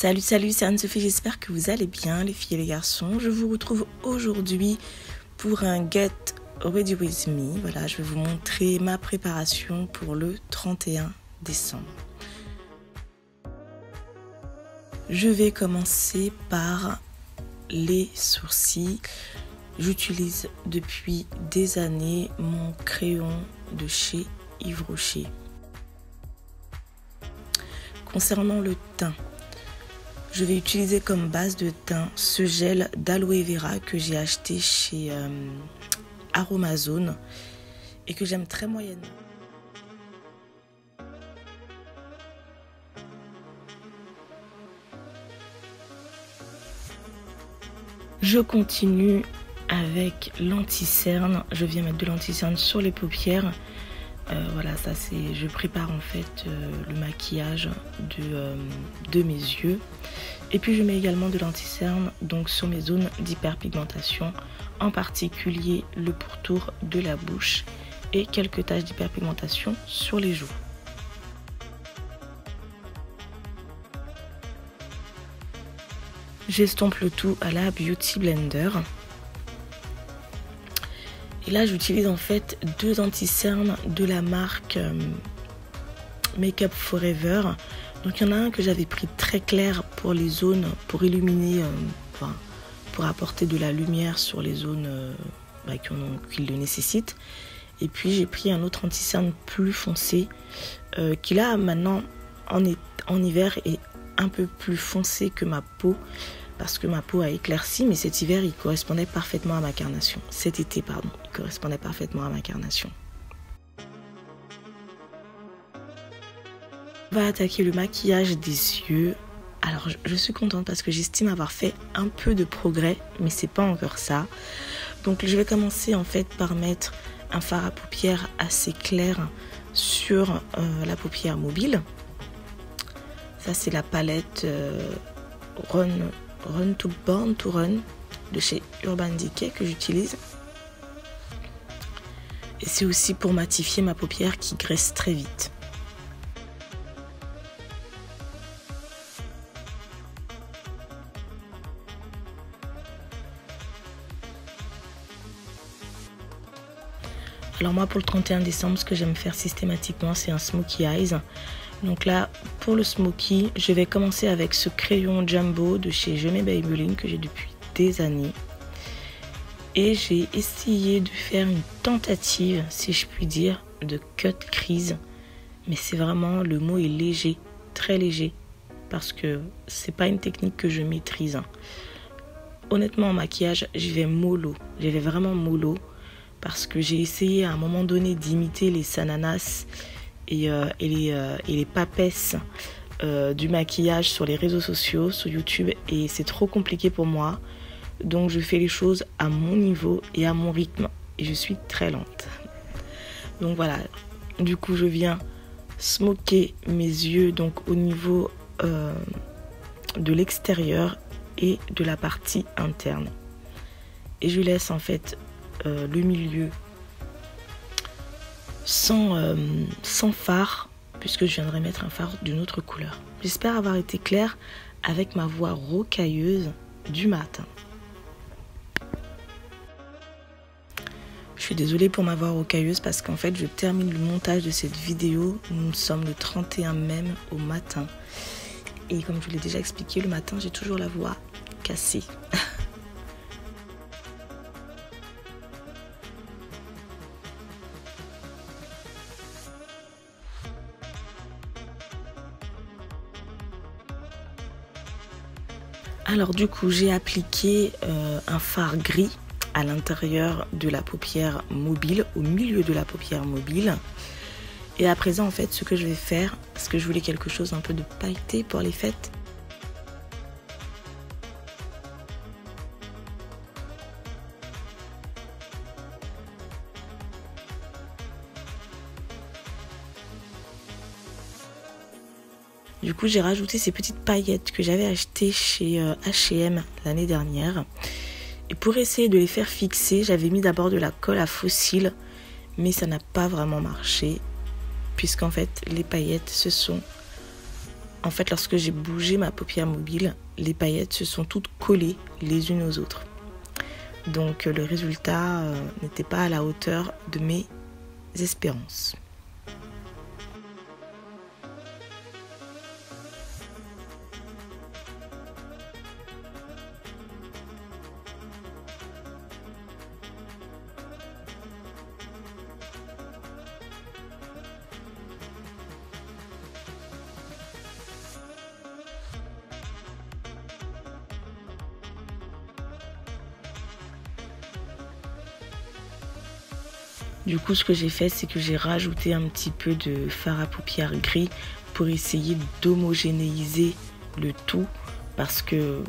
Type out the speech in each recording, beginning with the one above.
Salut, c'est Anne-Sophie, j'espère que vous allez bien les filles et les garçons. Je vous retrouve aujourd'hui pour un Get Ready With Me. Voilà, je vais vous montrer ma préparation pour le 31 décembre. Je vais commencer par les sourcils. J'utilise depuis des années mon crayon de chez Yves Rocher. Concernant le teint, je vais utiliser comme base de teint ce gel d'aloe vera que j'ai acheté chez Aromazone et que j'aime très moyennement. Je continue avec l'anti-cerne. Je viens mettre de l'anti-cerne sur les paupières. Voilà, ça c'est, je prépare en fait le maquillage de mes yeux. Et puis je mets également de l'anti-cerne donc sur mes zones d'hyperpigmentation, en particulier le pourtour de la bouche et quelques taches d'hyperpigmentation sur les joues. J'estompe le tout à la Beauty Blender. Et là, j'utilise en fait deux anti-cernes de la marque Make Up Forever. Donc, il y en a un que j'avais pris très clair pour les zones, pour illuminer, pour apporter de la lumière sur les zones qui le nécessitent. Et puis, j'ai pris un autre anti-cerne plus foncé qui là, maintenant, en hiver, est un peu plus foncé que ma peau. Parce que ma peau a éclairci, mais cet hiver, il correspondait parfaitement à ma carnation. Cet été, pardon, il correspondait parfaitement à ma carnation. On va attaquer le maquillage des yeux. Alors, je suis contente parce que j'estime avoir fait un peu de progrès, mais c'est pas encore ça. Donc, je vais commencer en fait par mettre un fard à paupières assez clair sur la paupière mobile. Ça, c'est la palette Run to Born to Run de chez Urban Decay que j'utilise. Et c'est aussi pour matifier ma paupière qui graisse très vite. Alors moi pour le 31 décembre, ce que j'aime faire systématiquement, c'est un smokey eyes. Donc là, pour le smokey, je vais commencer avec ce crayon Jumbo de chez Je m'aime Maybelline que j'ai depuis des années. Et j'ai essayé de faire une tentative, si je puis dire, de cut crease. Mais c'est vraiment, le mot est léger, très léger, parce que c'est pas une technique que je maîtrise. Honnêtement, en maquillage, j'y vais mollo. J'y vais vraiment mollo, parce que j'ai essayé à un moment donné d'imiter les Sananas et les papesses du maquillage sur les réseaux sociaux, sur YouTube, et c'est trop compliqué pour moi. Donc je fais les choses à mon niveau et à mon rythme, et je suis très lente. Donc voilà, du coup je viens smoker mes yeux donc au niveau de l'extérieur et de la partie interne. Et je laisse en fait le milieu sans fard, puisque je viendrai mettre un fard d'une autre couleur. J'espère avoir été claire avec ma voix rocailleuse du matin. Je suis désolée pour ma voix rocailleuse parce qu'en fait je termine le montage de cette vidéo. Nous sommes le 31 même au matin. Et comme je vous l'ai déjà expliqué, le matin j'ai toujours la voix cassée. Alors du coup, j'ai appliqué un fard gris à l'intérieur de la paupière mobile, au milieu de la paupière mobile. Et à présent, en fait, ce que je vais faire, parce que je voulais quelque chose un peu de pailleté pour les fêtes. Du coup, j'ai rajouté ces petites paillettes que j'avais achetées chez H&M l'année dernière. Et pour essayer de les faire fixer, j'avais mis d'abord de la colle à fossiles, mais ça n'a pas vraiment marché, puisqu'en fait, les paillettes se sont en fait, lorsque j'ai bougé ma paupière mobile, les paillettes se sont toutes collées les unes aux autres. Donc le résultat n'était pas à la hauteur de mes espérances. Du coup, ce que j'ai fait, c'est que j'ai rajouté un petit peu de fard à paupières gris pour essayer d'homogénéiser le tout. Parce que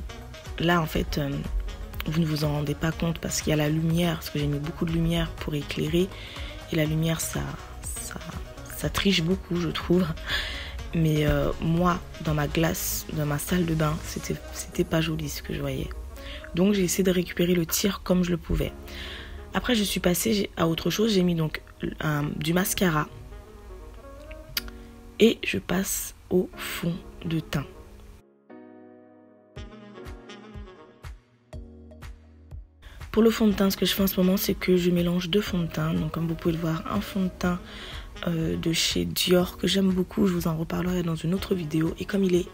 là, en fait, vous ne vous en rendez pas compte parce qu'il y a la lumière, parce que j'ai mis beaucoup de lumière pour éclairer. Et la lumière, ça triche beaucoup, je trouve. Mais moi, dans ma glace, dans ma salle de bain, c'était pas joli ce que je voyais. Donc, j'ai essayé de récupérer le tir comme je le pouvais. Après, je suis passée à autre chose. J'ai mis donc du mascara. Et je passe au fond de teint. Pour le fond de teint, ce que je fais en ce moment, c'est que je mélange deux fonds de teint. Donc, comme vous pouvez le voir, un fond de teint de chez Dior que j'aime beaucoup. Je vous en reparlerai dans une autre vidéo. Et comme il est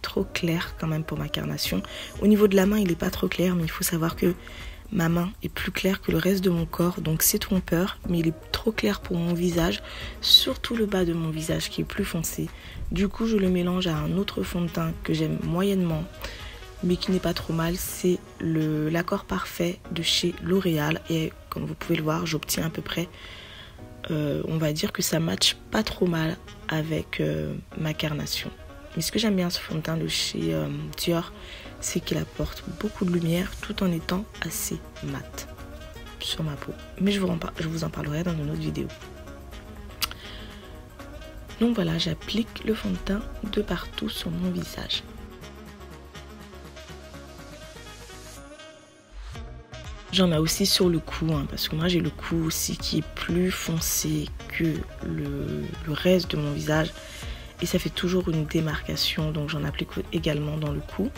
trop clair quand même pour ma carnation, au niveau de la main, il n'est pas trop clair. Mais il faut savoir que ma main est plus claire que le reste de mon corps, donc c'est trompeur, mais il est trop clair pour mon visage, surtout le bas de mon visage qui est plus foncé. Du coup, je le mélange à un autre fond de teint que j'aime moyennement, mais qui n'est pas trop mal. C'est l'accord parfait de chez L'Oréal. Et comme vous pouvez le voir, j'obtiens à peu près, on va dire que ça matche pas trop mal avec ma carnation. Mais ce que j'aime bien ce fond de teint de chez Dior, c'est qu'il apporte beaucoup de lumière tout en étant assez mat sur ma peau. Mais je vous en parlerai dans une autre vidéo. Donc voilà, j'applique le fond de teint de partout sur mon visage. J'en ai aussi sur le cou, parce que moi j'ai le cou aussi qui est plus foncé que le reste de mon visage. Et ça fait toujours une démarcation, donc j'en applique également dans le cou.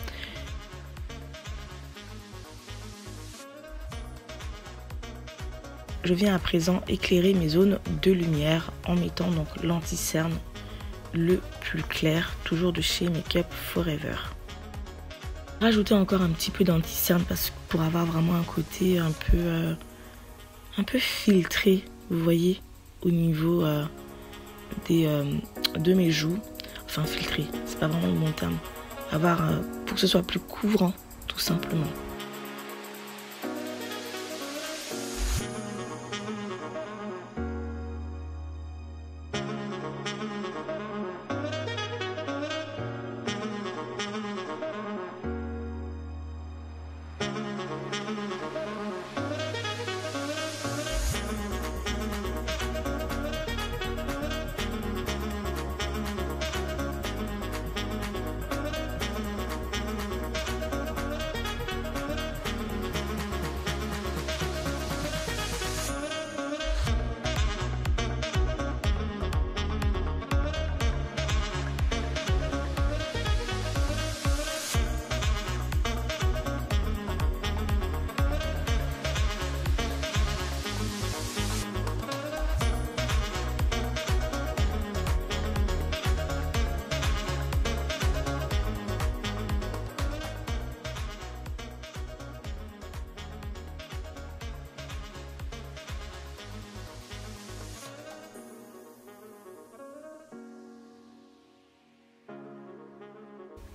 Je viens à présent éclairer mes zones de lumière en mettant donc l'anti-cerne le plus clair, toujours de chez Make Up Forever. Rajouter encore un petit peu d'anti-cerne pour avoir vraiment un côté un peu filtré, vous voyez, au niveau de mes joues. Enfin filtré, c'est pas vraiment le bon terme. Pour que ce soit plus couvrant, tout simplement.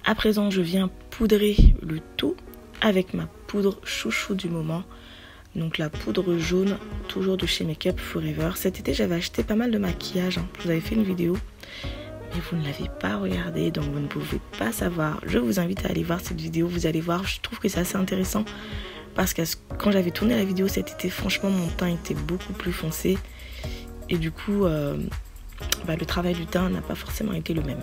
À présent, je viens poudrer le tout avec ma poudre chouchou du moment. Donc la poudre jaune, toujours de chez Make Up Forever. Cet été, j'avais acheté pas mal de maquillage. Je vous avais fait une vidéo, mais vous ne l'avez pas regardée, donc vous ne pouvez pas savoir. Je vous invite à aller voir cette vidéo. Vous allez voir, je trouve que c'est assez intéressant. Parce que quand j'avais tourné la vidéo cet été, franchement, mon teint était beaucoup plus foncé. Et du coup, le travail du teint n'a pas forcément été le même.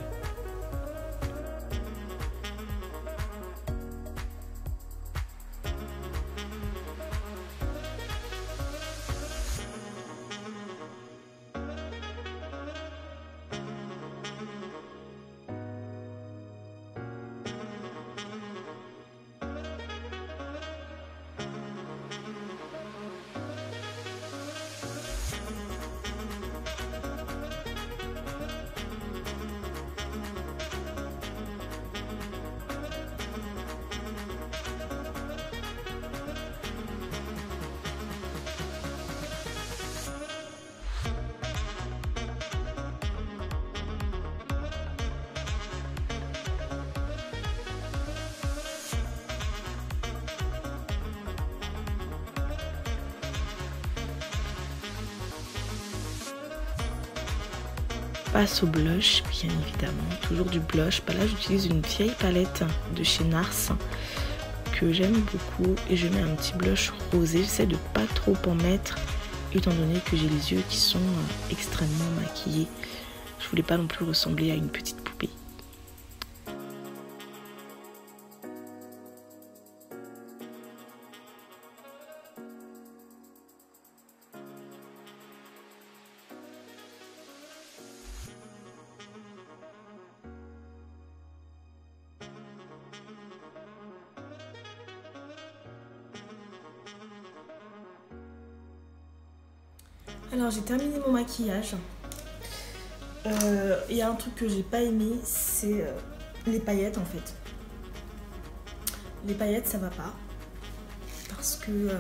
passe au blush, bien évidemment. Toujours du blush. Bah là, j'utilise une vieille palette de chez NARS que j'aime beaucoup. Et je mets un petit blush rosé. J'essaie de pas trop en mettre, étant donné que j'ai les yeux qui sont extrêmement maquillés. Je voulais pas non plus ressembler à une petite poupée. Alors j'ai terminé mon maquillage. Il y a un truc que j'ai pas aimé, c'est les paillettes en fait. Les paillettes ça va pas. Parce que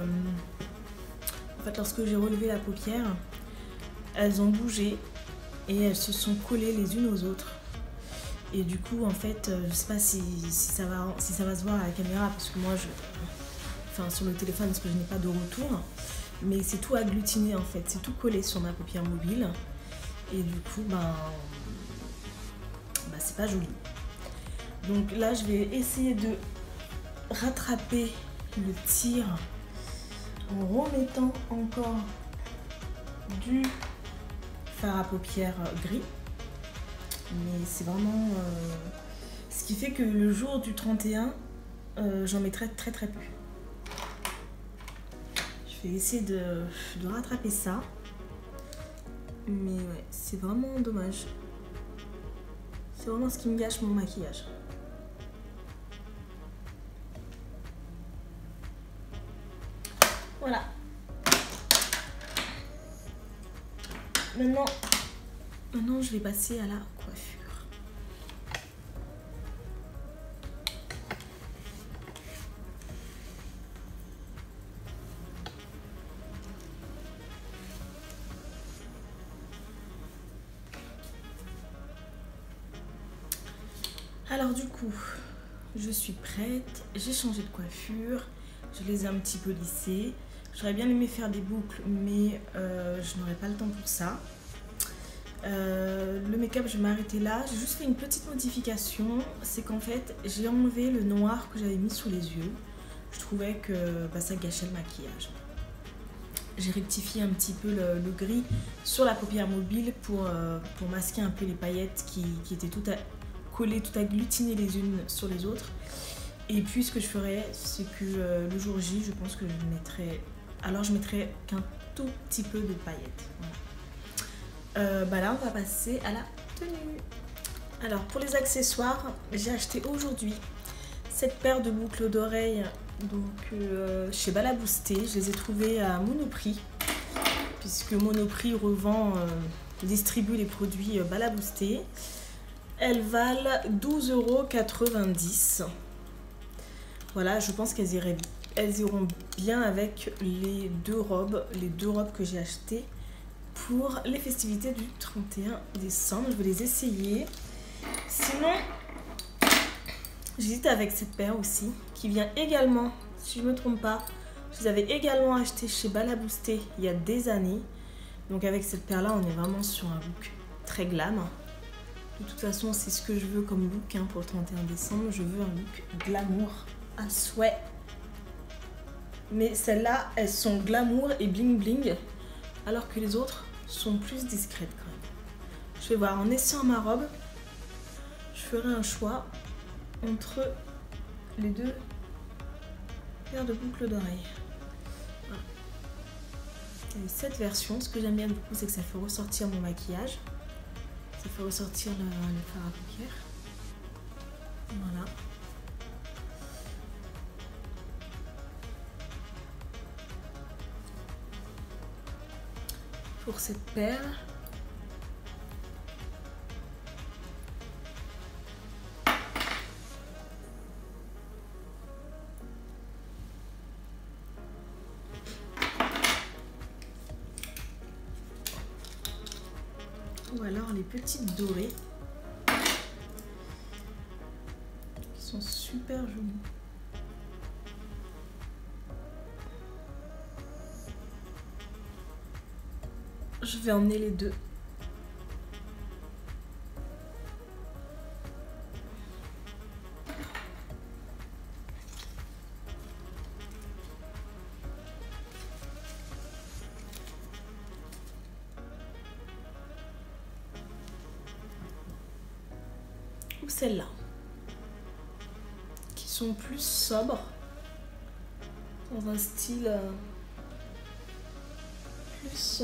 en fait lorsque j'ai relevé la paupière, elles ont bougé et elles se sont collées les unes aux autres. Et du coup en fait je sais pas si ça va se voir à la caméra parce que moi enfin sur le téléphone parce que je n'ai pas de retour. Mais c'est tout agglutiné en fait, c'est tout collé sur ma paupière mobile. Et du coup, c'est pas joli. Donc là, je vais essayer de rattraper le tir en remettant encore du fard à paupières gris. Mais c'est vraiment... ce qui fait que le jour du 31, j'en mettrai très peu. Je vais essayer de rattraper ça. Mais ouais, c'est vraiment dommage. C'est vraiment ce qui me gâche mon maquillage. Voilà. Maintenant, je vais passer à la coiffure. Alors du coup, je suis prête, j'ai changé de coiffure, je les ai un petit peu lissées. J'aurais bien aimé faire des boucles, mais je n'aurais pas le temps pour ça. Le make-up, je vais m'arrêter là. J'ai juste fait une petite modification, c'est qu'en fait, j'ai enlevé le noir que j'avais mis sous les yeux. Je trouvais que ça gâchait le maquillage. J'ai rectifié un petit peu le gris sur la paupière mobile pour masquer un peu les paillettes qui étaient toutes collées, tout agglutinées les unes sur les autres. Et puis ce que je ferai, c'est que le jour J, je pense que je mettrai... Alors je mettrai qu'un tout petit peu de paillettes. Voilà. Là, on va passer à la tenue. Alors pour les accessoires, j'ai acheté aujourd'hui cette paire de boucles d'oreilles chez Balaboosté. Je les ai trouvées à Monoprix, puisque Monoprix distribue les produits Balaboosté. Elles valent 12,90 €. Voilà, je pense qu'elles iront bien avec les deux robes que j'ai achetées pour les festivités du 31 décembre. Je vais les essayer. Sinon, j'hésite avec cette paire aussi, qui vient également, si je ne me trompe pas, je les avais également achetées chez Balaboosté il y a des années. Donc avec cette paire-là, on est vraiment sur un look très glam. De toute façon, c'est ce que je veux comme look pour le 31 décembre. Je veux un look glamour à souhait. Mais celles-là, elles sont glamour et bling bling, alors que les autres sont plus discrètes quand même. Je vais voir, en essayant ma robe, je ferai un choix entre les deux paires de boucles d'oreilles. Voilà. Et cette version, ce que j'aime bien beaucoup, c'est que ça fait ressortir mon maquillage. Ça fait ressortir le fard à paupières. Voilà. Pour cette paire, ou alors les petites dorées qui sont super jolies. Je vais emmener les deux. celles-là, qui sont plus sobres, dans un style plus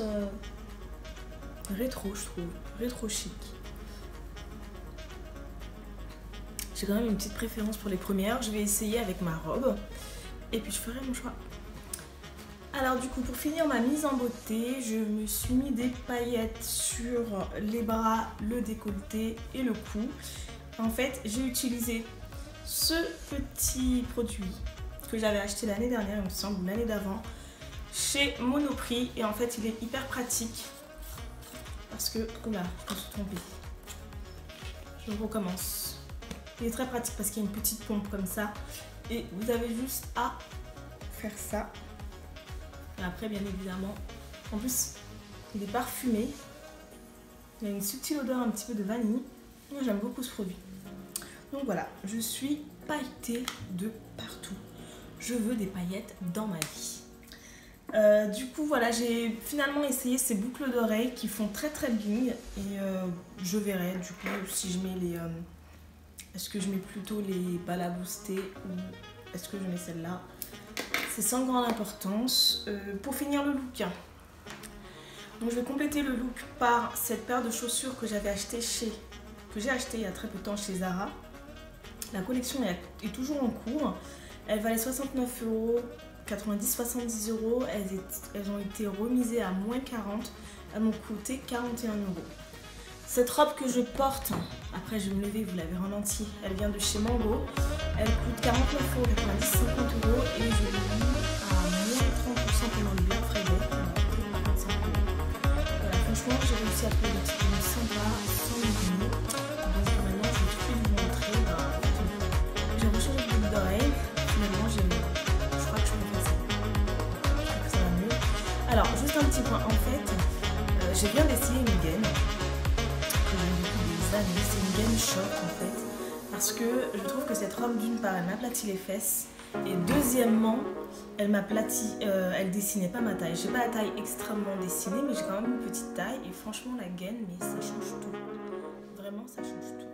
rétro, je trouve, rétro chic. J'ai quand même une petite préférence pour les premières. Je vais essayer avec ma robe et puis je ferai mon choix. Alors du coup, pour finir ma mise en beauté, je me suis mis des paillettes sur les bras, le décolleté et le cou. En fait, j'ai utilisé ce petit produit que j'avais acheté l'année dernière, il me semble, l'année d'avant, chez Monoprix. Et en fait, il est hyper pratique parce que, oula, je me suis trompée. Je recommence. Il est très pratique parce qu'il y a une petite pompe comme ça et vous avez juste à faire ça. Et après, bien évidemment, en plus, il est parfumé. Il a une subtile odeur un petit peu de vanille. Moi, j'aime beaucoup ce produit. Donc voilà, je suis pailletée de partout. Je veux des paillettes dans ma vie. Du coup, voilà, j'ai finalement essayé ces boucles d'oreilles qui font très très bling. Et je verrai du coup si je mets les... est-ce que je mets plutôt les balaboostés ou est-ce que je mets celle-là? C'est sans grande importance. Pour finir le look, donc je vais compléter le look par cette paire de chaussures que j'avais acheté j'ai acheté il y a très peu de temps chez Zara. La collection est toujours en cours. Elle valait 69 €, 90-70 €. Elles ont été remisées à moins 40. Elles m'ont coûté 41 €. Cette robe que je porte, après je vais me lever, vous l'avez en entier, elle vient de chez Mango. Elle coûte 49 €, 90, 50 € et je l'ai mis à moins 30% pendant le Black Friday. Elle m'a coûté 45 €. Voilà, franchement, j'ai réussi à trouver des petites tenues sympas, sans m'oublier. Donc maintenant, je vais tout vous montrer. J'ai rechangé de boucle d'oreille. Finalement, je crois que je peux faire ça. Je trouve que ça va mieux. Alors, juste un petit point. En fait, je viens d'essayer une gaine. C'est une gaine choc en fait, parce que je trouve que cette robe, d'une part, elle m'aplatit les fesses et deuxièmement, elle dessinait pas ma taille. J'ai pas la taille extrêmement dessinée, mais j'ai quand même une petite taille et franchement la gaine, mais ça change tout. Vraiment, ça change tout.